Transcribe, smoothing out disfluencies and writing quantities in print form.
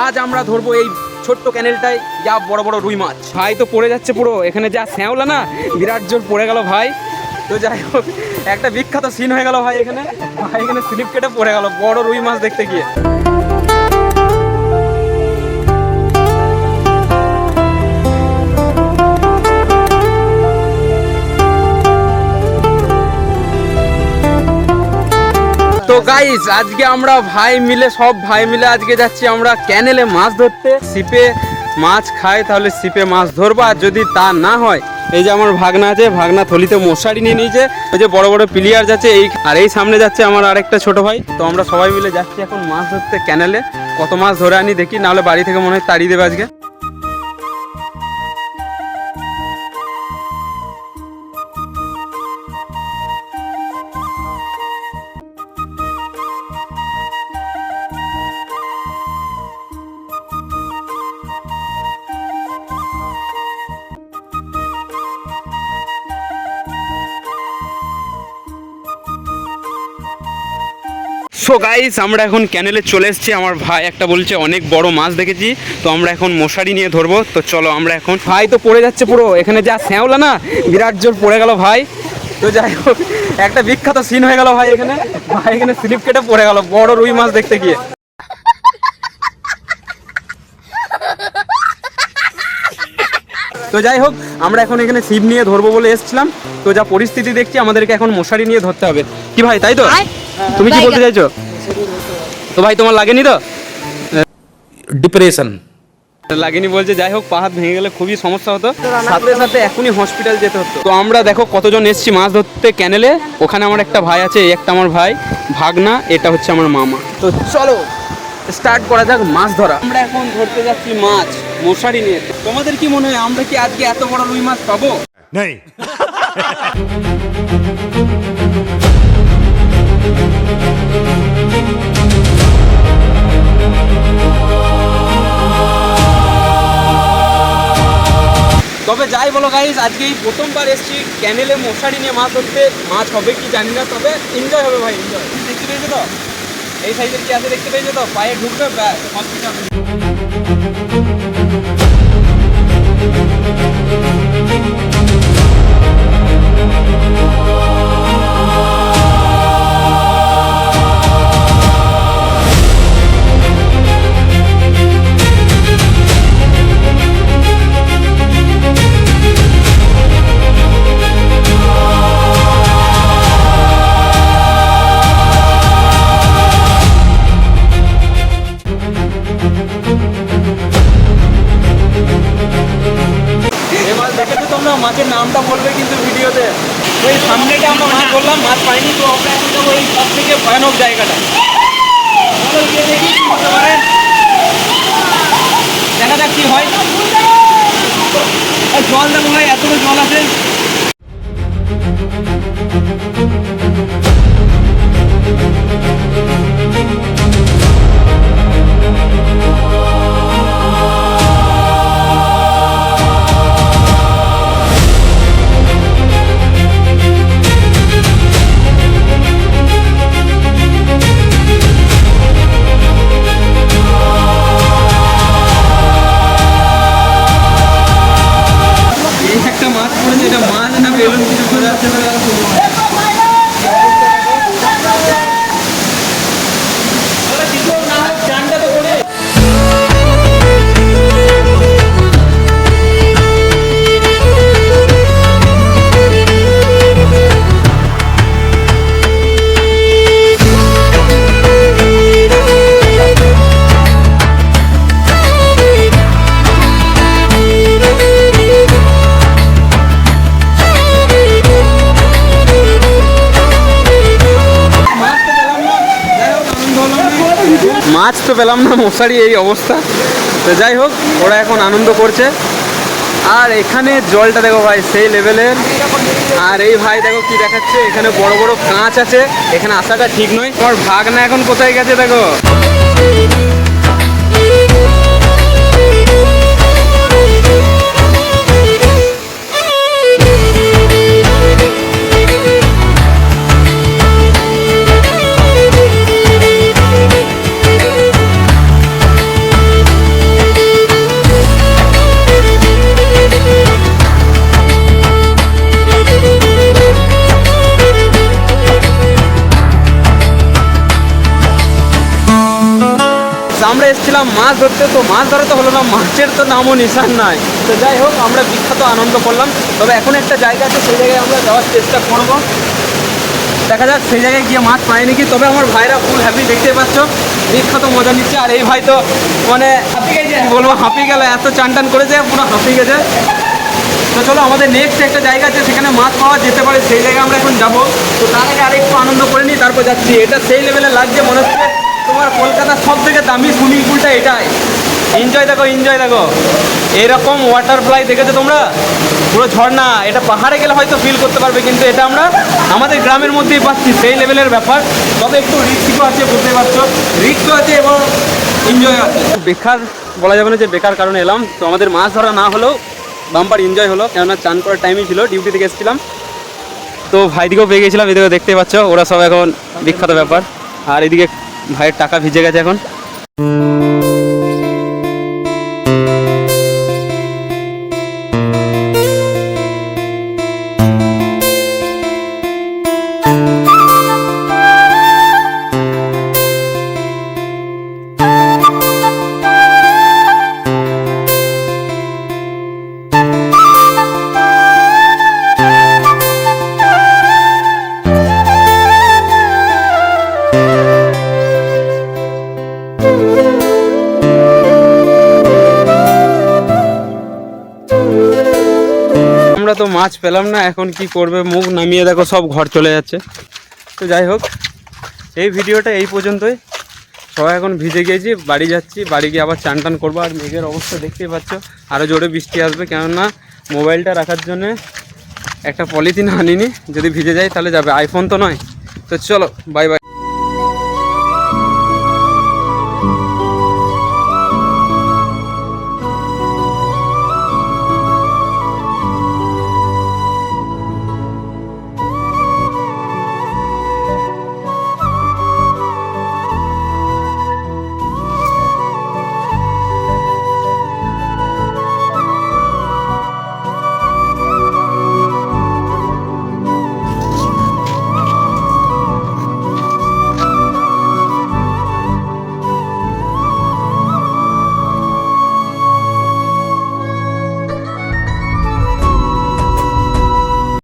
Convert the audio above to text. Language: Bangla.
আজ আমরা ধরবো এই ছোট্ট ক্যানেলটায় যা বড় বড় রুই মাছ। ভাই তো পড়ে যাচ্ছে পুরো, এখানে যা শ্যাওলা না বিরাট জোর পড়ে গেল ভাই। তো যাই হোক একটা বিখ্যাত সিন হয়ে গেল ভাই, এখানে স্লিপ কেটে পড়ে গেল বড় রুই মাছ দেখতে গিয়ে। তো গাইস আজকে আমরা সব ভাই মিলে আজকে যাচ্ছি আমরা ক্যানেলে মাছ ধরতে। ছিপে মাছ খাই তাহলে ছিপে মাছ ধরবো, আর যদি তা না হয় এই যে আমার ভাগনা আছে, ভাগনা থলিতে মশারি নিয়ে নিয়েছে। ওই যে বড় বড় প্লেয়ার যাচ্ছে এই সামনে যাচ্ছে আমার আরেকটা ছোট ভাই। তো আমরা সবাই মিলে যাচ্ছি এখন মাছ ধরতে ক্যানেলে। কত মাছ ধরে আনি দেখি, নাহলে বাড়ি থেকে মনে হয় তাড়িয়ে দেবে আজকে। সো গাইস আমরা এখন ক্যানেলে চলে এসেছি। আমার ভাই একটা বলছে অনেক বড় মাছ দেখেছি, তো আমরা এখন মশারি নিয়ে ধরবো। তো চলো আমরা এখন, ভাই তো পড়ে যাচ্ছে পুরো, এখানে যা শ্যাওলা না বিরাট জোর পড়ে গেল ভাই। তো যাই হোক একটা বিখ্যাত সিন হয়ে গেল ভাই, এখানে স্লিপ কেটে পড়ে গেল বড় রুই মাছ দেখতে গিয়ে। তো যাই হোক আমরা এখন এখানে ছিপ নিয়ে ধরবো বলে এসেছিলাম। তো যা পরিস্থিতি দেখছি আমাদেরকে এখন মশারি নিয়ে ধরতে হবে। কি ভাই তাই তো? তুমি কি বলতে চাইছো? তো ভাই তোমার লাগেনি তো? ডিপ্রেশন লাগেনি বলছে। যাই হোক পা হাত ভেঙে গেলে খুবই সমস্যা হতো, সাথে সাথে এখনই হসপিটাল যেতে হতো। তো আমরা দেখো কতজন এসছি মাছ ধরতে ক্যানেলে। ওখানে আমার একটা ভাই আছে, একটা আমার ভাই ভাগনা, এটা হচ্ছে আমার মামা। তো চলো স্টার্ট করা যাক মাছ ধরা। আমরা এখন ধরতে যাচ্ছি মাছ মশারি নিয়ে। তোমাদের কি মনে হয় আমরা কি আজকে এত বড় রুই মাছ পাবো? নেই। তবে যাই বলো গাইস, আজকে এই প্রথমবার এসেছি ক্যানেলে মশারি নিয়ে মাছ ধরতে। মাছ হবে কি জানি না, তবে এনজয় হবে ভাই, এনজয়। দেখতে পেয়েছো তো এই সাইজের কি আছে, দেখতে পেয়েছো তো? পায়ে ঢুকবে ব্যাস হসপিটাল। মাছের নামটা বলবে কিন্তু ভিডিওতে। তো এই সামনেটা আমরা মাছ বললাম, মাছ পাইনি। তো আমরা এখন যাবো এই সব থেকে ভয়ানক জায়গাটা। গিয়ে দেখি কি হতে পারে, দেখা যাক কি হয়। জল দেখো ভাই, এতটা জল আছে। মাছ তো পেলাম না, মশারি এই অবস্থা। তো যাই হোক ওরা এখন আনন্দ করছে। আর এখানে জলটা দেখো ভাই সেই লেভেলের। আর এই ভাই দেখো কি দেখাচ্ছে, এখানে বড় বড় কাঁচ আছে, এখানে আসাটা ঠিক নয়। আমার ভাগনা এখন কোথায় গেছে দেখো। আমরা এসেছিলাম মাছ ধরতে, তো মাছ ধরা তো হলো না, মাছের তো নামও নিশান নাই। তো যাই হোক, আমরা বিখ্যাত আনন্দ করলাম। তবে এখন একটা জায়গা আছে, সেই জায়গায় আমরা যাওয়ার চেষ্টা করব, দেখা যাক সেই জায়গায় গিয়ে মাছ পাই নাকি। তবে আমার ভাইরা ফুল হ্যাপি, দেখতে পাচ্ছ বিখ্যাত মজা নিচ্ছে। আর এই ভাই তো মানে হাঁপিয়ে গেছে, বলবো হাঁপিয়ে গেল, এত চান টান করেছে পুরো হাঁপিয়ে গেছে। তো চলো, আমাদের নেক্সট একটা জায়গা আছে, সেখানে মাছ পাওয়া যেতে পারে, সেই জায়গায় আমরা এখন যাবো। তো তার আগে আরেকটু আনন্দ করে নিই, তারপর যাচ্ছি। এটা সেই লেভেলে লাগছে, মনে হচ্ছে তোমার কলকাতার সব থেকে দামি সুইমিং পুলটা এটাই। এনজয় দেখো, এনজয় দেখো, এরকম ওয়াটার ফ্লাই দেখেছো তোমরা, পুরো ঝর্ণা। এটা পাহাড়ে গেলে হয়তো ফিল করতে পারবে, কিন্তু এটা আমরা আমাদের গ্রামের মধ্যেই পাচ্ছি, সেই লেভেলের ব্যাপার। তবে একটু রিস্কও আছে, বুঝতে পারছো, রিস্কও আছে এবং এনজয় আছে। বেকার বলা যাবে না যে বেকার কারণে এলাম। তো আমাদের মাছ ধরা না হলেও বাম্পার এনজয় হলো, কেননা চান করার টাইমই ছিল, ডিউটি থেকে এসেছিলাম। তো ভাইদিকেও পেয়ে গেছিলাম, এদিকে দেখতে পাচ্ছ, ওরা সব এখন বিখ্যাত ব্যাপার। আর এদিকে ভাইয়ের টাকা ভিজে গেছে এখন। আমরা তো মাছ পেলাম না, এখন কি করবে, মুখ নামিয়ে দেখো সব ঘর চলে যাচ্ছে। তো যাই হোক, এই ভিডিওটা এই পর্যন্তই। সবাই এখন ভিজে গিয়েছি, বাড়ি যাচ্ছি, বাড়ি গিয়ে আবার চান টান করবো। আর মেঘের অবস্থা দেখতেই পাচ্ছ, আরও জোরে বৃষ্টি আসবে, কেননা মোবাইলটা রাখার জন্যে একটা পলিথিন আনিনি, যদি ভিজে যায় তাহলে যাবে, আইফোন তো নয়। তো চলো, বাই বাই।